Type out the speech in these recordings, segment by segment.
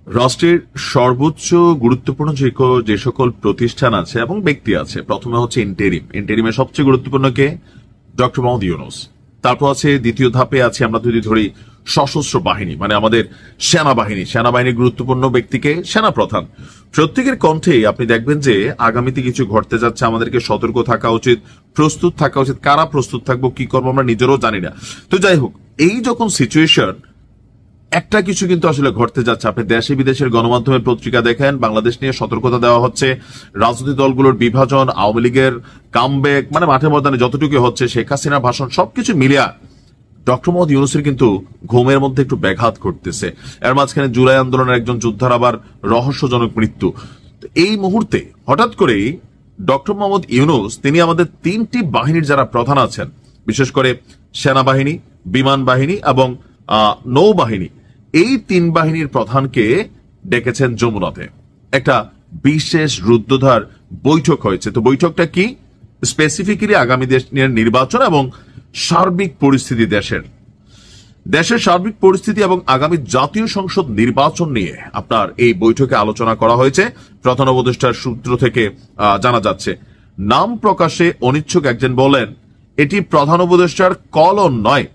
রাষ্ট্রের সর্বোচ্চ গুরুত্বপূর্ণ যে সকল প্রতিষ্ঠান আছে এবং ব্যক্তি আছে, প্রথমে হচ্ছে ইন্টেরিমের সবচেয়ে গুরুত্বপূর্ণ কে? ডক্টর মোহাম্মদ ইউনূস। তারপর আছে দ্বিতীয় ধাপে আছে, আমরা যদি ধরি সশস্ত্র বাহিনী, মানে আমাদের সেনাবাহিনীর গুরুত্বপূর্ণ ব্যক্তিকে সেনাপ্রধান। প্রত্যেকের কণ্ঠে আপনি দেখবেন যে আগামীতে কিছু ঘটতে যাচ্ছে, আমাদেরকে সতর্ক থাকা উচিত, প্রস্তুত থাকা উচিত। কারা প্রস্তুত থাকবো, কি করবো আমরা নিজেরাও জানি না। তো যাই হোক, এই যখন সিচুয়েশন, একটা কিছু কিন্তু আসলে ঘটতে যাচ্ছে। আপনি দেশে বিদেশের গণমাধ্যমের পত্রিকা দেখেন, বাংলাদেশ নিয়ে সতর্কতা দেওয়া হচ্ছে, রাজনৈতিক দলগুলোর বিভাজন, আওয়ামী লীগের কামব্যাক, মানে মাঠে ময়দানে যতটুকু হচ্ছে, শেখ হাসিনার ভাষণ, সবকিছু মিলিয়া ডক্টর মোহাম্মদ ইউনূসের কিন্তু ঘুমের মধ্যে একটু ব্যাঘাত ঘটতেছে। এর মাঝখানে জুলাই আন্দোলনের একজন যোদ্ধার আবার রহস্যজনক মৃত্যু। এই মুহূর্তে হঠাৎ করেই ডক্টর মোহাম্মদ ইউনূস তিনি আমাদের তিনটি বাহিনীর যারা প্রধান আছেন, বিশেষ করে সেনাবাহিনী, বিমান বাহিনী এবং নৌবাহিনী, এই তিন বাহিনীর প্রধানকে ডেকেছেন যমুনাতে। একটা বিশেষ রুদ্ধদ্বার বৈঠক হয়েছে। তো বৈঠকটা কি? স্পেসিফিক্যালি আগামী দেশের নির্বাচন এবং সার্বিক পরিস্থিতি, দেশের সার্বিক পরিস্থিতি এবং আগামী জাতীয় সংসদ নির্বাচন নিয়ে আপনার এই বৈঠকে আলোচনা করা হয়েছে। প্রধান উপদেষ্টার সূত্র থেকে জানা যাচ্ছে। নাম প্রকাশে অনিচ্ছুক একজন বলেন, এটি প্রধান উপদেষ্টার কলন নয়,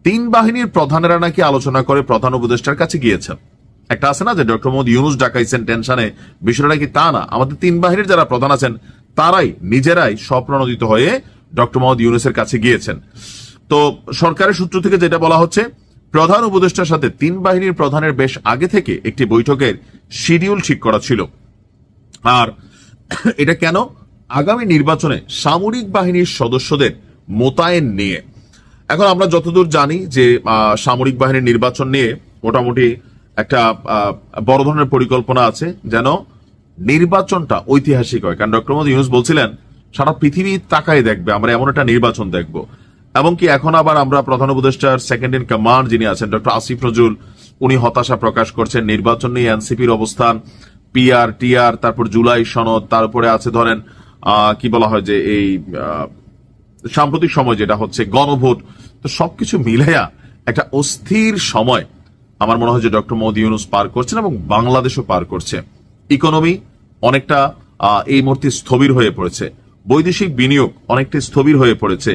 তিন বাহিনীর প্রধানেরা নাকি আলোচনা করে প্রধান উপদেষ্টার কাছে গিয়েছেন। একটা আছে না যে ডক্টর মোহাম্মদ ইউনূস ডাকাইছেন টেনশনে, বিষয়টা নাকি তা না। আমাদের তিন বাহিনীর যারা প্রধান আছেন তারাই নিজেরাই স্বপ্রণোদিত হয়ে ডক্টর মোহাম্মদ ইউনূসের কাছে গিয়েছেন। তো সরকারের সূত্র থেকে যেটা বলা হচ্ছে, প্রধান উপদেষ্টার সাথে তিন বাহিনীর প্রধানের বেশ আগে থেকে একটি বৈঠকের শিডিউল ঠিক করা ছিল। আর এটা কেন? আগামী নির্বাচনে সামরিক বাহিনীর সদস্যদের মোতায়েন নিয়ে। এখন আমরা যতদূর জানি যে সামরিক বাহিনীর নির্বাচন নিয়ে মোটামুটি একটা বড় ধরনের পরিকল্পনা আছে, যেন নির্বাচনটা ঐতিহাসিক হয়। কারণ ডক্টর মোহাম্মদ ইউনূস বলছিলেন সারা পৃথিবী তাকায় দেখবে, আমরা এমন একটা নির্বাচন দেখব। এমনকি এখন আবার আমরা প্রধান উপদেষ্টার সেকেন্ড ইন কমান্ড যিনি আছেন ডক্টর আসিফ নজরুল, উনি হতাশা প্রকাশ করছেন নির্বাচন নিয়ে, এনসিপির অবস্থান, পিআর টিআর, তারপর জুলাই সনদ, তারপরে আছে ধরেন কি বলা হয় যে এই সাম্প্রতিক সময় যেটা হচ্ছে গণভোট। তো সবকিছু মিলাইয়া একটা অস্থির সময় আমার মনে হয় যে ডক্টর মোহাম্মদ ইউনূস পার করছেন এবং বাংলাদেশও পার করছে। ইকোনমি অনেকটা এই মুহূর্তে স্থবির হয়ে পড়েছে, বৈদেশিক বিনিয়োগ অনেকটা স্থবির হয়ে পড়েছে।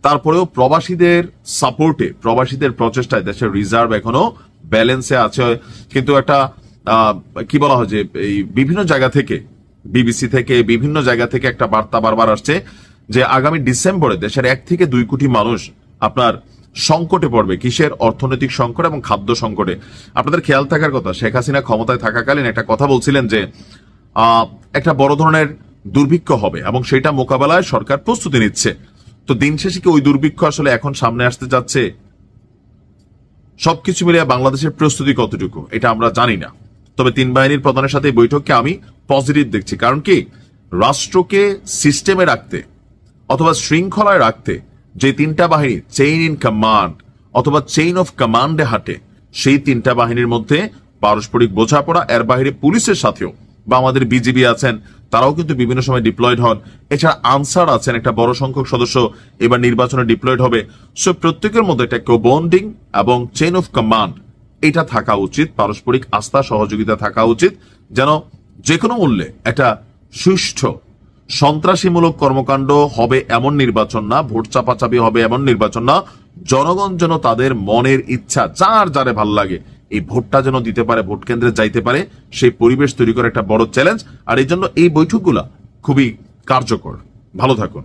তারপরেও প্রবাসীদের সাপোর্টে, প্রবাসীদের প্রচেষ্টায় দেশের রিজার্ভ এখনো ব্যালেন্সে আছে। কিন্তু একটা কি বলা হয় যে এই বিভিন্ন জায়গা থেকে, বিবিসি থেকে, বিভিন্ন জায়গা থেকে একটা বার্তা বারবার আসছে যে আগামী ডিসেম্বরে দেশের 1 থেকে 2 কোটি মানুষ আপনার সংকটে পড়বে। কিসের? অর্থনৈতিক সংকট এবং খাদ্য সংকটে। আপনাদের খেয়াল থাকার কথা, শেখ হাসিনা ক্ষমতায় থাকাকালীন একটা কথা বলছিলেন যে একটা বড় ধরনের দুর্ভিক্ষ হবে এবং সেটা মোকাবেলায় সরকার প্রস্তুতি নিচ্ছে। তো দিন শেষে কি ওই দুর্ভিক্ষ আসলে এখন সামনে আসতে যাচ্ছে? সবকিছু মিলিয়ে বাংলাদেশের প্রস্তুতি কতটুকু এটা আমরা জানি না। তবে তিন বাহিনীর প্রধানের সাথে এই বৈঠককে আমি পজিটিভ দেখছি। কারণ কি, রাষ্ট্রকে সিস্টেমে রাখতে অথবা শৃঙ্খলায় রাখতে যে তিনটা বাহিনী চেইন ইন কমান্ড অথবা চেইন অফ কমান্ডে হাঁটে, সেই তিনটা বাহিনীর মধ্যে পারস্পরিক বোঝাপড়া, এর বাইরে পুলিশের সাথেও বা আমাদের বিজিবি আছেন, তারাও কিন্তু বিভিন্ন সময় ডিপ্লয়েড হন। এছাড়া আনসার আছেন, একটা বড় সংখ্যক সদস্য এবার নির্বাচনে ডিপ্লয়েড হবে। সো প্রত্যেকের মধ্যে একটা বন্ডিং এবং চেইন অফ কমান্ড এটা থাকা উচিত, পারস্পরিক আস্থা সহযোগিতা থাকা উচিত, যেন যে কোনো মূল্যে একটা সুষ্ঠু সন্ত্রাসীমূলক কর্মকাণ্ড হবে এমন নির্বাচন না, ভোট চাপাচাপি হবে এমন নির্বাচন না। জনগণ যেন তাদের মনের ইচ্ছা, যার যারে ভাল লাগে, এই ভোটটা যেন দিতে পারে, ভোট কেন্দ্রে যাইতে পারে, সেই পরিবেশ তৈরি করা একটা বড় চ্যালেঞ্জ। আর এই জন্য এই বৈঠকগুলা খুবই কার্যকর। ভালো থাকুন।